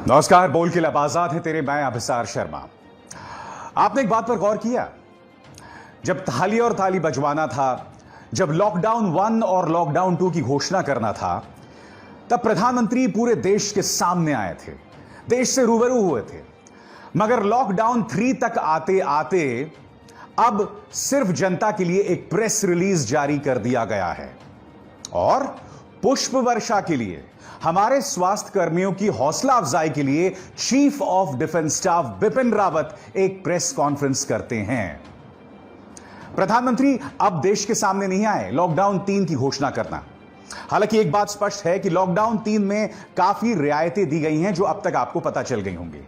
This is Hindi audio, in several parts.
नमस्कार। बोल के लब आजाद है तेरे, मैं अभिसार शर्मा। आपने एक बात पर गौर किया? जब थाली और ताली बजवाना था, जब लॉकडाउन 1 और लॉकडाउन 2 की घोषणा करना था, तब प्रधानमंत्री पूरे देश के सामने आए थे, देश से रूबरू हुए थे। मगर लॉकडाउन 3 तक आते आते अब सिर्फ जनता के लिए एक प्रेस रिलीज जारी कर दिया गया है और पुष्प वर्षा के लिए, हमारे स्वास्थ्य कर्मियों की हौसला अफजाई के लिए chief of defence staff Bipin Rawat एक प्रेस कॉन्फ्रेंस करते हैं। प्रधानमंत्री अब देश के सामने नहीं आए लॉकडाउन 3 की घोषणा करना। हालांकि एक बात स्पष्ट है कि लॉकडाउन 3 में काफी रियायतें दी गई हैं जो अब तक आपको पता चल गई होंगी,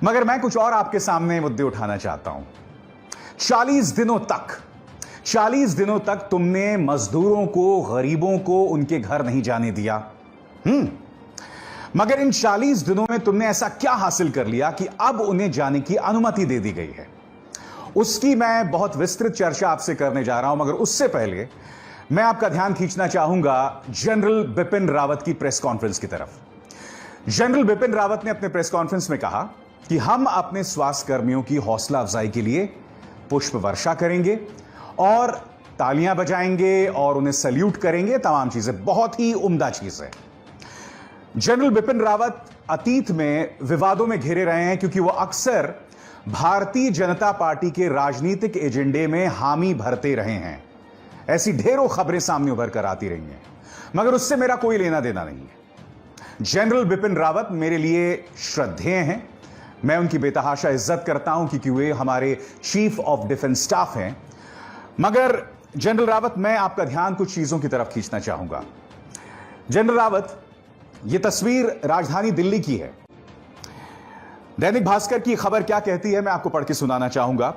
मगर मैं कुछ और आपके सामने मुद्दे उठाना चाहता हूं। 40 दिनों तक तुमने मजदूरों को, गरीबों को उनके घर नहीं जाने दिया। मगर इन 40 दिनों में तुमने ऐसा क्या हासिल कर लिया कि अब उन्हें जाने की अनुमति दे दी गई है? उसकी मैं बहुत विस्तृत चर्चा आपसे करने जा रहा हूं, मगर उससे पहले मैं आपका ध्यान खींचना चाहूंगा जनरल बिपिन रावत की प्रेस कॉन्फ्रेंस की तरफ। जनरल बिपिन रावत ने अपने प्रेस कॉन्फ्रेंस में कहा कि हम अपने स्वास्थ्य कर्मियों की हौसला अफजाई के लिए पुष्प वर्षा करेंगे और तालियां बजाएंगे और उन्हें सल्यूट करेंगे। तमाम चीजें बहुत ही उम्दा चीज है। जनरल बिपिन रावत अतीत में विवादों में घिरे रहे हैं क्योंकि वो अक्सर भारतीय जनता पार्टी के राजनीतिक एजेंडे में हामी भरते रहे हैं। ऐसी ढेरों खबरें सामने उभर कर आती रही हैं, मगर उससे मेरा कोई लेना देना नहीं है। जनरल बिपिन रावत मेरे लिए श्रद्धेय हैं। मैं उनकी बेतहाशा इज्जत करता हूं क्योंकि वे हमारे चीफ ऑफ डिफेंस स्टाफ हैं। मगर जनरल रावत, मैं आपका ध्यान कुछ चीजों की तरफ खींचना चाहूंगा। जनरल रावत, यह तस्वीर राजधानी दिल्ली की है। दैनिक भास्कर की खबर क्या कहती है, मैं आपको पढ़ के सुनाना चाहूंगा।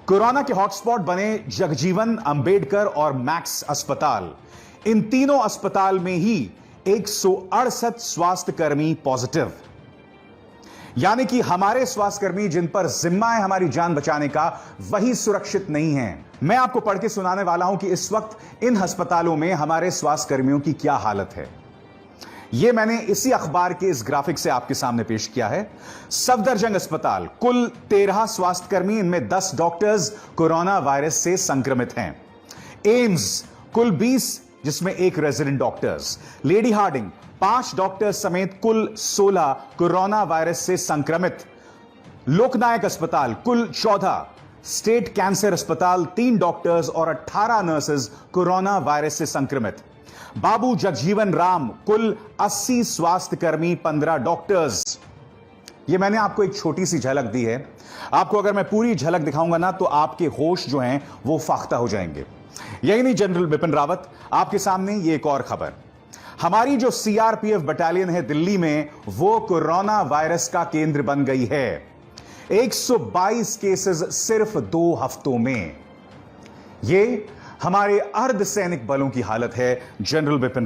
कोरोना के हॉटस्पॉट बने जगजीवन, अंबेडकर और मैक्स अस्पताल। इन तीनों अस्पताल में ही 168 स्वास्थ्यकर्मी पॉजिटिव। यानी कि हमारे स्वास्थ्यकर्मी जिन पर जिम्मा है हमारी जान बचाने का, वही सुरक्षित नहीं है। मैं आपको पढ़ के सुनाने वाला हूं कि इस वक्त इन अस्पतालों में हमारे स्वास्थ्यकर्मियों की क्या हालत है। यह मैंने इसी अखबार के इस ग्राफिक से आपके सामने पेश किया है। सफदरजंग अस्पताल, कुल 13 स्वास्थ्यकर्मी, इनमें 10 डॉक्टर्स कोरोना वायरस से संक्रमित हैं। एम्स, कुल 20, जिसमें 1 resident doctors. Lady hardinge, 5 doctors समेत कुल 16 कोरोना वायरस से संक्रमित। लोकनायक अस्पताल, कुल 14। स्टेट कैंसर अस्पताल, 3 डॉक्टर्स और 18 नर्सेज कोरोना वायरस से संक्रमित। बाबू जगजीवन राम, कुल 80 स्वास्थ्यकर्मी, 15 डॉक्टर्स। यह मैंने आपको एक छोटी सी झलक दी है। आपको अगर मैं पूरी झलक दिखाऊंगा ना, तो आपके होश जो हैं वो फाख्ता हो जाएंगे। यही नहीं जनरल बिपिन रावत, आपके सामने ये एक और खबर। हमारी जो सीआरपीएफ बटालियन है दिल्ली में, वो कोरोना वायरस का केंद्र बन गई है। 122 केसेस सिर्फ 2 हफ्तों में। ये हमारे अर्धसैनिक बलों की हालत है। General Bipin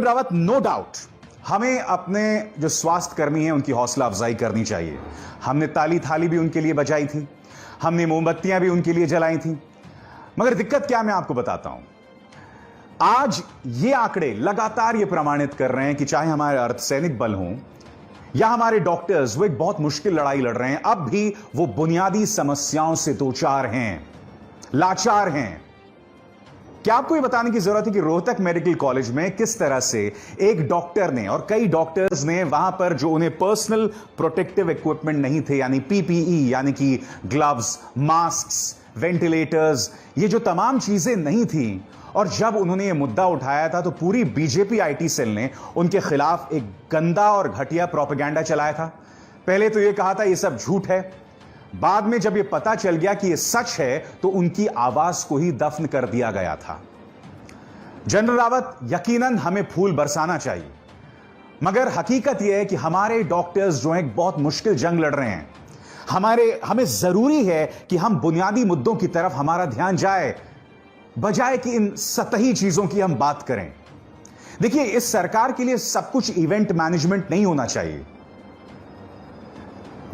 Rawat, no doubt हमें अपने जो स्वास्थ्य कर्मी हैं उनकी हौसला अफजाई करनी चाहिए। हमने ताली थाली भी उनके लिए बजाई थी, हमने मोमबत्तियां भी उनके लिए जलाई थी। मगर दिक्कत क्या, मैं आपको बताता हूं। आज ये आंकड़े लगातार ये प्रमाणित कर रहे हैं कि चाहे हमारे अर्धसैनिक बल हों या हमारे डॉक्टर्स, वो एक बहुत मुश्किल लड़ाई लड़ रहे हैं। अब भी वो बुनियादी समस्याओं से दोचार हैं, लाचार हैं। क्या आपको ये बताने की जरूरत है कि रोहतक मेडिकल कॉलेज में किस तरह से एक डॉक्टर ने और कई डॉक्टर्स ने वहां पर जो उन्हें पर्सनल प्रोटेक्टिव इक्विपमेंट नहीं थे, यानी पीपीई, यानी कि ग्लव्स, मास्क, वेंटिलेटर्स, ये जो तमाम चीजें नहीं थी, और जब उन्होंने ये मुद्दा उठाया था तो पूरी बीजेपी आईटी सेल ने उनके खिलाफ एक गंदा और घटिया प्रोपेगेंडा चलाया था। पहले तो ये कहा था ये सब झूठ है, बाद में जब ये पता चल गया कि ये सच है तो उनकी आवाज को ही दफन कर दिया गया था। जनरल रावत, यकीनन हमें फूल बरसाना चाहिए, मगर हकीकत यह है कि हमारे डॉक्टर्स जो हैं बहुत मुश्किल जंग लड़ रहे हैं। हमें जरूरी है कि हम बुनियादी मुद्दों की तरफ हमारा ध्यान जाए, बजाय कि इन सतही चीजों की हम बात करें। देखिए, इस सरकार के लिए सब कुछ इवेंट मैनेजमेंट नहीं होना चाहिए।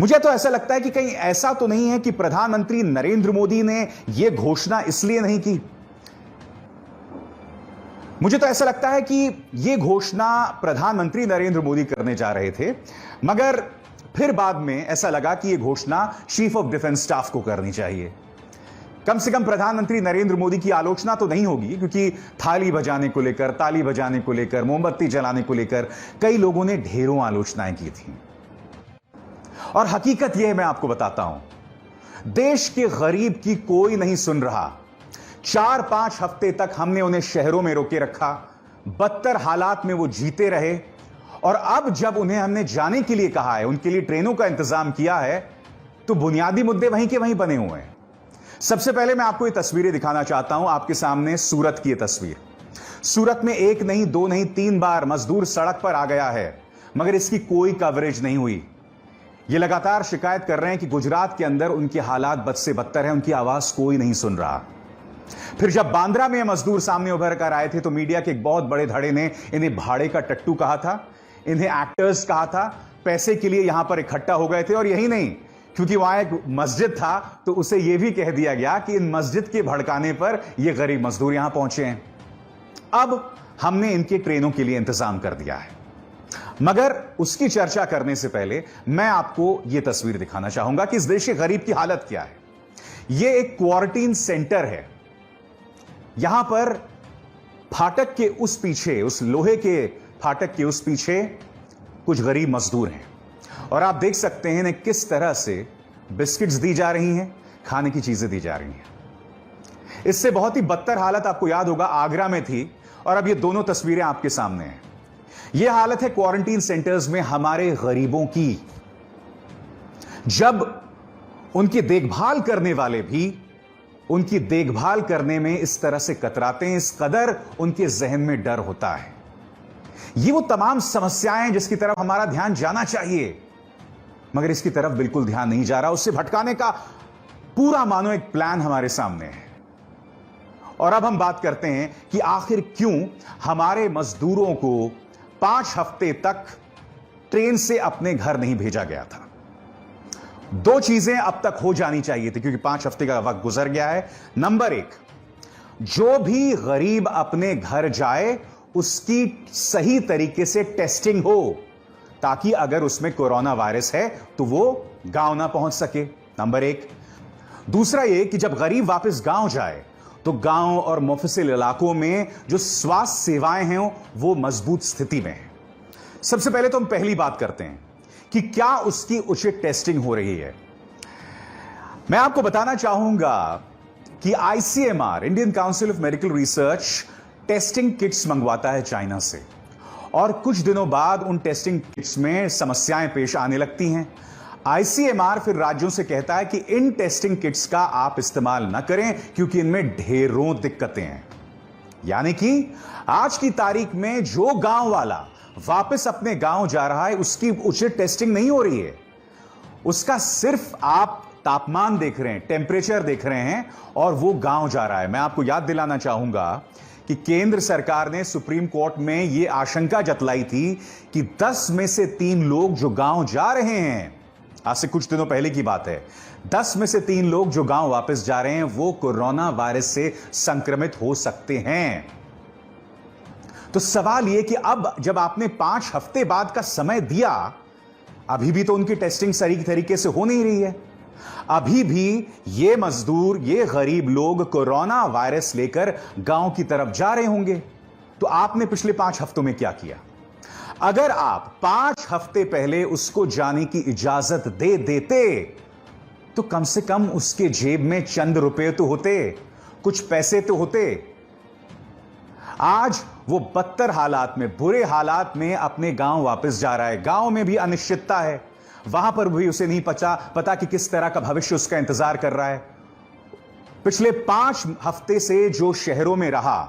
मुझे तो ऐसा लगता है कि कहीं ऐसा तो नहीं है कि प्रधानमंत्री नरेंद्र मोदी ने यह घोषणा इसलिए नहीं की। मुझे तो ऐसा लगता है कि यह घोषणा प्रधानमंत्री नरेंद्र मोदी करने जा रहे थे, मगर फिर बाद में ऐसा लगा कि यह घोषणा चीफ ऑफ डिफेंस स्टाफ को करनी चाहिए। कम से कम प्रधानमंत्री नरेंद्र मोदी की आलोचना तो नहीं होगी, क्योंकि थाली बजाने को लेकर, ताली बजाने को लेकर, मोमबत्ती जलाने को लेकर कई लोगों ने ढेरों आलोचनाएं की थी। और हकीकत यह मैं आपको बताता हूं, देश के गरीब की कोई नहीं सुन रहा। 4-5 हफ्ते तक हमने उन्हें शहरों में रोके रखा, बदतर हालात में वो जीते रहे, और अब जब उन्हें हमने जाने के लिए कहा है, उनके लिए ट्रेनों का इंतजाम किया है, तो बुनियादी मुद्दे वहीं के वहीं बने हुए हैं। सबसे पहले मैं आपको ये तस्वीरें दिखाना चाहता हूं, आपके सामने सूरत की ये तस्वीर। सूरत में 1 नहीं 2 नहीं 3 बार मजदूर सड़क पर आ गया है, मगर इसकी कोई कवरेज नहीं हुई। ये लगातार शिकायत कर रहे हैं कि गुजरात के अंदर उनके हालात बद से बदतर हैं, उनकी आवाज कोई नहीं सुन रहा। फिर जब बांद्रा में मजदूर सामने उभर कर आए थे, तो मीडिया के एक बहुत बड़े धड़े ने इन्हें भाड़े का टट्टू कहा था, इन्हें एक्टर्स कहा था, पैसे के लिए यहां पर इकट्ठा हो गए थे। और यही नहीं, क्योंकि वहां एक मस्जिद था, तो उसे यह भी कह दिया गया कि इन मस्जिद के भड़काने पर यह गरीब मजदूर यहां पहुंचे हैं। अब हमने इनके ट्रेनों के लिए इंतजाम कर दिया है, मगर उसकी चर्चा करने से पहले मैं आपको यह तस्वीर दिखाना चाहूंगा कि इस देश के गरीब की हालत क्या है। यह एक क्वारंटीन सेंटर है। यहां पर फाटक के उस पीछे, उस लोहे के फाटक के उस पीछे कुछ गरीब मजदूर हैं, और आप देख सकते हैं इन्हें किस तरह से बिस्किट्स दी जा रही हैं, खाने की चीजें दी जा रही हैं। इससे बहुत ही बदतर हालत आपको याद होगा आगरा में थी, और अब ये दोनों तस्वीरें आपके सामने हैं। यह हालत है क्वारंटीन सेंटर्स में हमारे गरीबों की, जब उनकी देखभाल करने वाले भी उनकी देखभाल करने में इस तरह से कतराते हैं, इस कदर उनके जहन में डर होता है। ये वो तमाम समस्याएं जिसकी तरफ हमारा ध्यान जाना चाहिए, मगर इसकी तरफ बिल्कुल ध्यान नहीं जा रहा। उससे भटकाने का पूरा मानो एक प्लान हमारे सामने है। और अब हम बात करते हैं कि आखिर क्यों हमारे मजदूरों को 5 हफ्ते तक ट्रेन से अपने घर नहीं भेजा गया था। 2 चीजें अब तक हो जानी चाहिए थी, क्योंकि 5 हफ्ते का वक्त गुजर गया है। नंबर 1, जो भी गरीब अपने घर जाए उसकी सही तरीके से टेस्टिंग हो, ताकि अगर उसमें कोरोना वायरस है तो वो गांव ना पहुंच सके। नंबर 1। दूसरा ये कि जब गरीब वापस गांव जाए तो गांव और मुफस्सिल इलाकों में जो स्वास्थ्य सेवाएं हैं वो मजबूत स्थिति में है। सबसे पहले तो हम पहली बात करते हैं कि क्या उसकी उचित टेस्टिंग हो रही है। मैं आपको बताना चाहूंगा कि ICMR, Indian Council of Medical Research, testing kits मंगवाता है चाइना से, और कुछ दिनों बाद उन टेस्टिंग किट्स में समस्याएं पेश आने लगती हैं। आईसीएमआर फिर राज्यों से कहता है कि इन टेस्टिंग किट्स का आप इस्तेमाल न करें, क्योंकि इनमें ढेरों दिक्कतें हैं। यानी कि आज की तारीख में जो गांव वाला वापस अपने गांव जा रहा है उसकी उचित टेस्टिंग नहीं हो रही है। उसका सिर्फ आप तापमान देख रहे हैं, टेम्परेचर देख रहे हैं, और वो गांव जा रहा है। मैं आपको याद दिलाना चाहूंगा कि केंद्र सरकार ने सुप्रीम कोर्ट में यह आशंका जतलाई थी कि 10 में से 3 लोग जो गांव जा रहे हैं, आज से कुछ दिनों पहले की बात है, 10 में से 3 लोग जो गांव वापस जा रहे हैं वो कोरोना वायरस से संक्रमित हो सकते हैं। तो सवाल यह कि अब जब आपने 5 हफ्ते बाद का समय दिया, अभी भी तो उनकी टेस्टिंग सही तरीके से हो नहीं रही है। अभी भी ये मजदूर, ये गरीब लोग कोरोना वायरस लेकर गांव की तरफ जा रहे होंगे। तो आपने पिछले 5 हफ्तों में क्या किया? अगर आप 5 हफ्ते पहले उसको जाने की इजाजत दे देते तो कम से कम उसके जेब में चंद रुपए तो होते, कुछ पैसे तो होते। आज वो बदतर हालात में, बुरे हालात में अपने गांव वापस जा रहा है। गांव में भी अनिश्चितता है, वहां पर भी उसे नहीं पता कि किस तरह का भविष्य उसका इंतजार कर रहा है। पिछले 5 हफ्ते से जो शहरों में रहा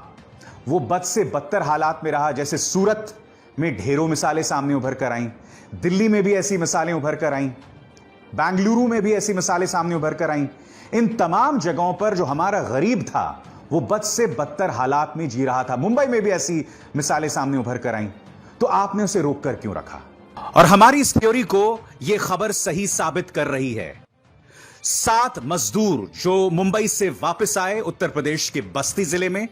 वो बद से बदतर हालात में रहा। जैसे सूरत में ढेरों मिसालें सामने उभर कर आईं, दिल्ली में भी ऐसी मिसालें उभर कर आईं, बेंगलुरु में भी ऐसी मिसालें सामने उभर कर आईं। इन तमाम जगहों पर जो हमारा गरीब था वो बद से बदतर हालात में जी रहा था। मुंबई में भी ऐसी मिसालें सामने उभर कर आईं। तो आपने उसे रोक कर क्यों रखा? और हमारी इस थ्योरी को यह खबर सही साबित कर रही है। 7 मजदूर जो मुंबई से वापस आए उत्तर प्रदेश के बस्ती जिले में,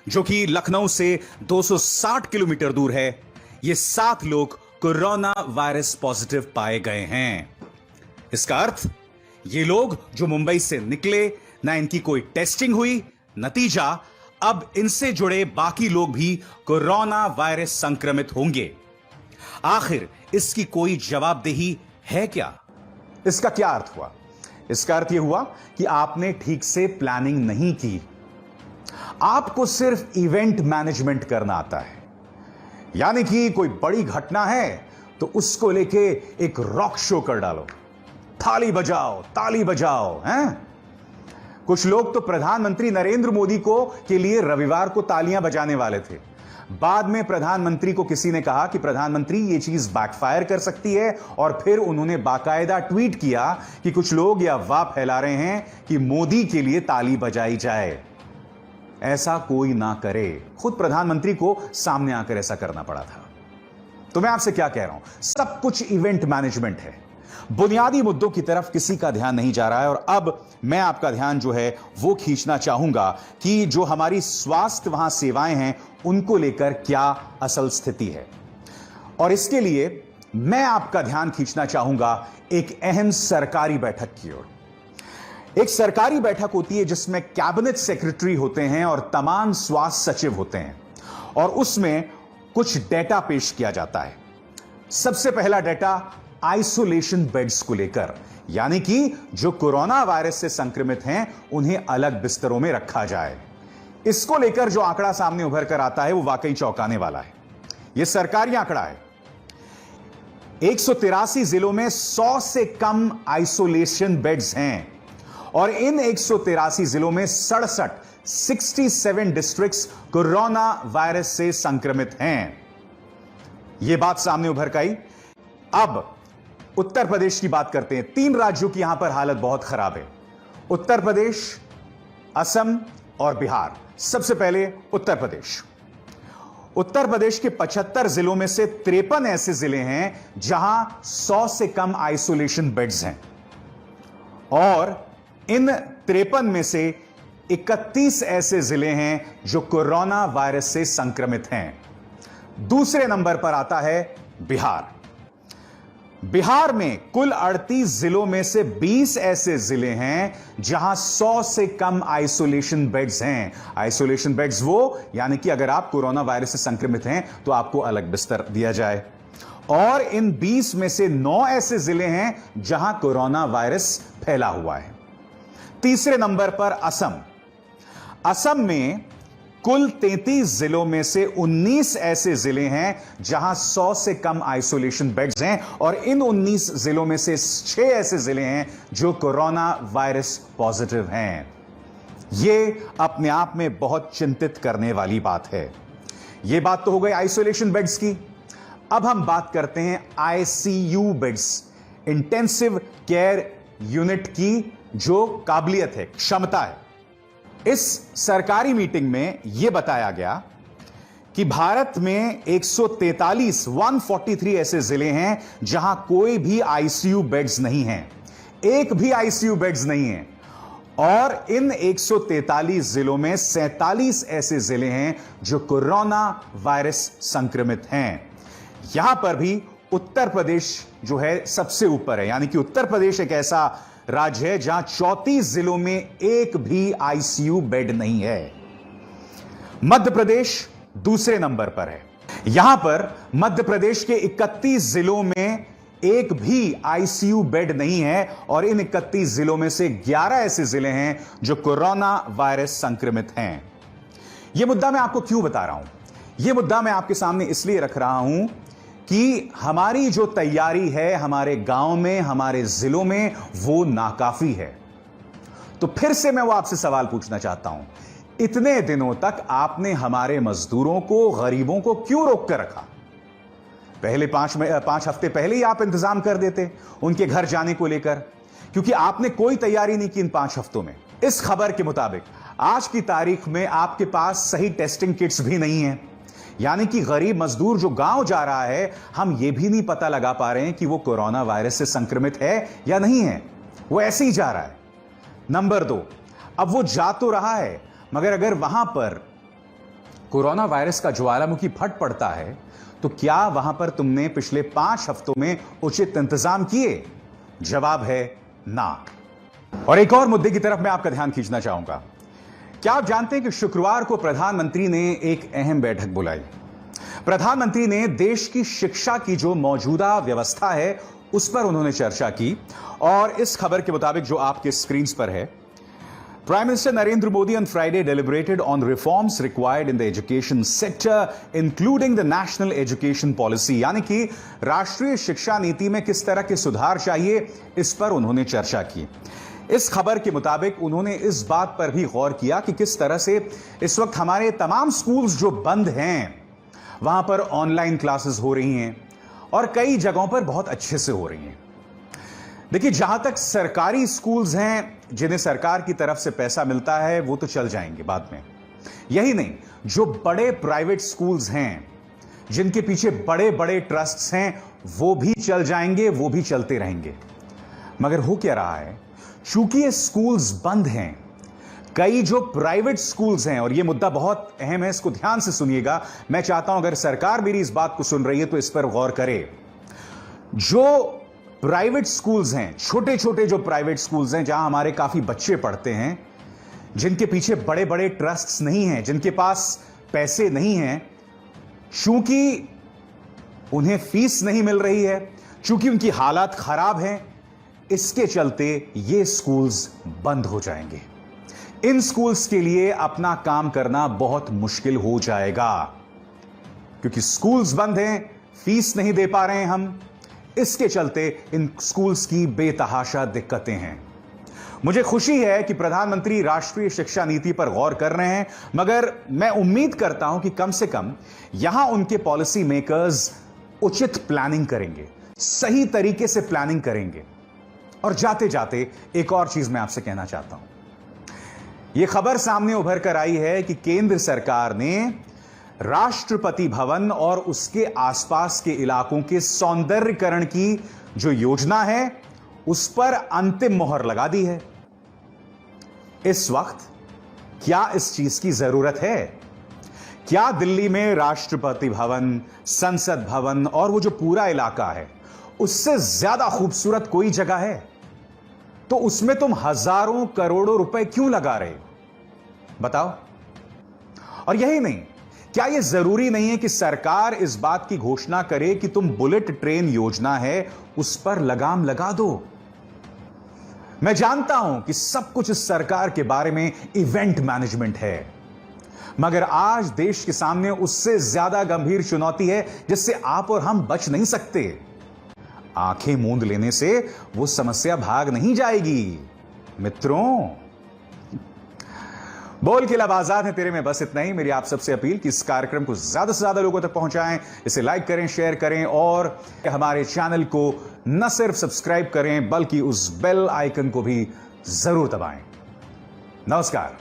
जो कि लखनऊ से 260 किलोमीटर दूर है, ये 7 लोग कोरोना वायरस पॉजिटिव पाए गए हैं। इसका अर्थ ये लोग जो मुंबई से निकले, ना इनकी कोई टेस्टिंग हुई, नतीजा अब इनसे जुड़े बाकी लोग भी कोरोना वायरस संक्रमित होंगे। आखिर इसकी कोई जवाबदेही है क्या? इसका क्या अर्थ हुआ? इसका अर्थ यह हुआ कि आपने ठीक से प्लानिंग नहीं की। आपको सिर्फ इवेंट मैनेजमेंट करना आता है, यानी कि कोई बड़ी घटना है तो उसको लेके एक रॉक शो कर डालो, ताली बजाओ हैं? कुछ लोग तो प्रधानमंत्री नरेंद्र मोदी के लिए रविवार को तालियां बजाने वाले थे। बाद में प्रधानमंत्री को किसी ने कहा कि प्रधानमंत्री ये चीज बैकफायर कर सकती है, और फिर उन्होंने बाकायदा ट्वीट किया कि कुछ लोग यह अफवाह फैला रहे हैं कि मोदी के लिए ताली बजाई जाए। ऐसा कोई ना करे। खुद प्रधानमंत्री को सामने आकर ऐसा करना पड़ा था। तो मैं आपसे क्या कह रहा हूं, सब कुछ इवेंट मैनेजमेंट है। बुनियादी मुद्दों की तरफ किसी का ध्यान नहीं जा रहा है। और अब मैं आपका ध्यान जो है वो खींचना चाहूंगा कि जो हमारी स्वास्थ्य वहां सेवाएं हैं उनको लेकर क्या असल स्थिति है। और इसके लिए मैं आपका ध्यान खींचना चाहूंगा एक अहम सरकारी बैठक की ओर। एक सरकारी बैठक होती है जिसमें कैबिनेट सेक्रेटरी होते हैं और तमाम स्वास्थ्य सचिव होते हैं, और उसमें कुछ डेटा पेश किया जाता है। सबसे पहला डेटा आइसोलेशन बेड्स को लेकर, यानी कि जो कोरोना वायरस से संक्रमित हैं उन्हें अलग बिस्तरों में रखा जाए। इसको लेकर जो आंकड़ा सामने उभर कर आता है वो वाकई चौंकाने वाला है। यह सरकारी आंकड़ा है। 183 जिलों में 100 से कम आइसोलेशन बेड्स हैं, और इन 183 जिलों में 67 डिस्ट्रिक्ट्स कोरोना वायरस से संक्रमित हैं। यह बात सामने उभर कर आई। अब उत्तर प्रदेश की बात करते हैं। 3 राज्यों की यहां पर हालत बहुत खराब है, उत्तर प्रदेश, असम और बिहार। सबसे पहले उत्तर प्रदेश। उत्तर प्रदेश के 75 जिलों में से 53 ऐसे जिले हैं जहां 100 से कम आइसोलेशन बेड्स हैं, और इन 53 में से 31 ऐसे जिले हैं जो कोरोना वायरस से संक्रमित हैं। दूसरे नंबर पर आता है बिहार। बिहार में कुल 38 जिलों में से 20 ऐसे जिले हैं जहां 100 से कम आइसोलेशन बेड्स हैं। आइसोलेशन बेड्स वो, यानी कि अगर आप कोरोना वायरस से संक्रमित हैं तो आपको अलग बिस्तर दिया जाए। और इन 20 में से 9 ऐसे जिले हैं जहां कोरोना वायरस फैला हुआ है। तीसरे नंबर पर असम। असम में कुल 33 जिलों में से 19 ऐसे जिले हैं जहां 100 से कम आइसोलेशन बेड्स हैं, और इन 19 जिलों में से 6 ऐसे जिले हैं जो कोरोना वायरस पॉजिटिव हैं। यह अपने आप में बहुत चिंतित करने वाली बात है। यह बात तो हो गई आइसोलेशन बेड्स की। अब हम बात करते हैं ICU beds, intensive care unit की जो काबिलियत है, क्षमता है। इस सरकारी मीटिंग में यह बताया गया कि भारत में 143 ऐसे जिले हैं जहां कोई भी आईसीयू बेड्स नहीं हैं, एक भी आईसीयू बेड्स नहीं है। और इन 143 जिलों में 47 ऐसे जिले हैं जो कोरोना वायरस संक्रमित हैं। यहां पर भी उत्तर प्रदेश जो है सबसे ऊपर है, यानी कि उत्तर प्रदेश एक ऐसा राज्य है जहां 34 जिलों में एक भी आईसीयू बेड नहीं है। मध्य प्रदेश दूसरे नंबर पर है। यहां पर मध्य प्रदेश के 31 जिलों में एक भी आईसीयू बेड नहीं है, और इन 31 जिलों में से 11 ऐसे जिले हैं जो कोरोना वायरस संक्रमित हैं। यह मुद्दा मैं आपको क्यों बता रहा हूं? यह मुद्दा मैं आपके सामने इसलिए रख रहा हूं कि हमारी जो तैयारी है हमारे गांव में, हमारे जिलों में, वो नाकाफी है। तो फिर से मैं वो आपसे सवाल पूछना चाहता हूं, इतने दिनों तक आपने हमारे मजदूरों को, गरीबों को क्यों रोक कर रखा? पहले 5 हफ्ते पहले ही आप इंतजाम कर देते उनके घर जाने को लेकर, क्योंकि आपने कोई तैयारी नहीं की इन 5 हफ्तों में। इस खबर के मुताबिक आज की तारीख में आपके पास सही टेस्टिंग किट्स भी नहीं है, यानी कि गरीब मजदूर जो गांव जा रहा है, हम यह भी नहीं पता लगा पा रहे हैं कि वो कोरोना वायरस से संक्रमित है या नहीं है, वो ऐसे ही जा रहा है। नंबर 2, अब वो जा तो रहा है, मगर अगर वहां पर कोरोना वायरस का ज्वालामुखी फट पड़ता है तो क्या वहां पर तुमने पिछले 5 हफ्तों में उचित इंतजाम किए? जवाब है ना। और एक और मुद्दे की तरफ मैं आपका ध्यान खींचना चाहूंगा। क्या आप जानते हैं कि शुक्रवार को प्रधानमंत्री ने एक अहम बैठक बुलाई। प्रधानमंत्री ने देश की शिक्षा की जो मौजूदा व्यवस्था है उस पर उन्होंने चर्चा की। और इस खबर के मुताबिक जो आपके स्क्रीन पर है, Prime Minister Narendra Modi on Friday deliberated on reforms required in the education sector, including the National Education Policy, यानी कि राष्ट्रीय शिक्षा नीति में किस तरह के सुधार चाहिए, इस पर उन्होंने चर्चा की। इस खबर के मुताबिक उन्होंने इस बात पर भी गौर किया कि किस तरह से इस वक्त हमारे तमाम स्कूल्स जो बंद हैं वहां पर ऑनलाइन क्लासेस हो रही हैं और कई जगहों पर बहुत अच्छे से हो रही हैं। देखिए, जहां तक सरकारी स्कूल्स हैं जिन्हें सरकार की तरफ से पैसा मिलता है वो तो चल जाएंगे बाद में। यही नहीं, जो बड़े प्राइवेट स्कूल्स हैं जिनके पीछे बड़े बड़े ट्रस्ट्स हैं वो भी चल जाएंगे, वो भी चलते रहेंगे। मगर हो क्या रहा है, चूंकि ये स्कूल्स बंद हैं, कई जो प्राइवेट स्कूल्स हैं, और ये मुद्दा बहुत अहम है, इसको ध्यान से सुनिएगा। मैं चाहता हूं अगर सरकार मेरी इस बात को सुन रही है तो इस पर गौर करे। जो प्राइवेट स्कूल्स हैं, छोटे छोटे जो प्राइवेट स्कूल्स हैं जहां हमारे काफी बच्चे पढ़ते हैं, जिनके पीछे बड़े बड़े ट्रस्ट्स नहीं हैं, जिनके पास पैसे नहीं हैं, चूंकि उन्हें फीस नहीं मिल रही है, चूंकि उनकी हालात खराब हैं, इसके चलते ये स्कूल्स बंद हो जाएंगे। इन स्कूल्स के लिए अपना काम करना बहुत मुश्किल हो जाएगा, क्योंकि स्कूल्स बंद हैं, फीस नहीं दे पा रहे हैं हम, इसके चलते इन स्कूल्स की बेतहाशा दिक्कतें हैं। मुझे खुशी है कि प्रधानमंत्री राष्ट्रीय शिक्षा नीति पर गौर कर रहे हैं, मगर मैं उम्मीद करता हूं कि कम से कम यहां उनके पॉलिसी मेकर्स उचित प्लानिंग करेंगे, सही तरीके से प्लानिंग करेंगे। और जाते जाते एक और चीज मैं आपसे कहना चाहता हूं। यह खबर सामने उभर कर आई है कि केंद्र सरकार ने राष्ट्रपति भवन और उसके आसपास के इलाकों के सौंदर्यीकरण की जो योजना है उस पर अंतिम मोहर लगा दी है। इस वक्त क्या इस चीज की जरूरत है? क्या दिल्ली में राष्ट्रपति भवन, संसद भवन और वो जो पूरा इलाका है उससे ज्यादा खूबसूरत कोई जगह है? तो उसमें तुम हजारों करोड़ों रुपए क्यों लगा रहे हो? बताओ। और यही नहीं, क्या यह जरूरी नहीं है कि सरकार इस बात की घोषणा करे कि तुम बुलेट ट्रेन योजना है उस पर लगाम लगा दो? मैं जानता हूं कि सब कुछ इस सरकार के बारे में इवेंट मैनेजमेंट है, मगर आज देश के सामने उससे ज्यादा गंभीर चुनौती है जिससे आप और हम बच नहीं सकते। आंखें मूंद लेने से वो समस्या भाग नहीं जाएगी मित्रों। बोल के लब आजाद है तेरे में, बस इतना ही। मेरी आप सबसे अपील कि इस कार्यक्रम को ज्यादा से ज्यादा लोगों तक पहुंचाएं, इसे लाइक करें, शेयर करें और हमारे चैनल को न सिर्फ सब्सक्राइब करें बल्कि उस बेल आइकन को भी जरूर दबाएं। नमस्कार।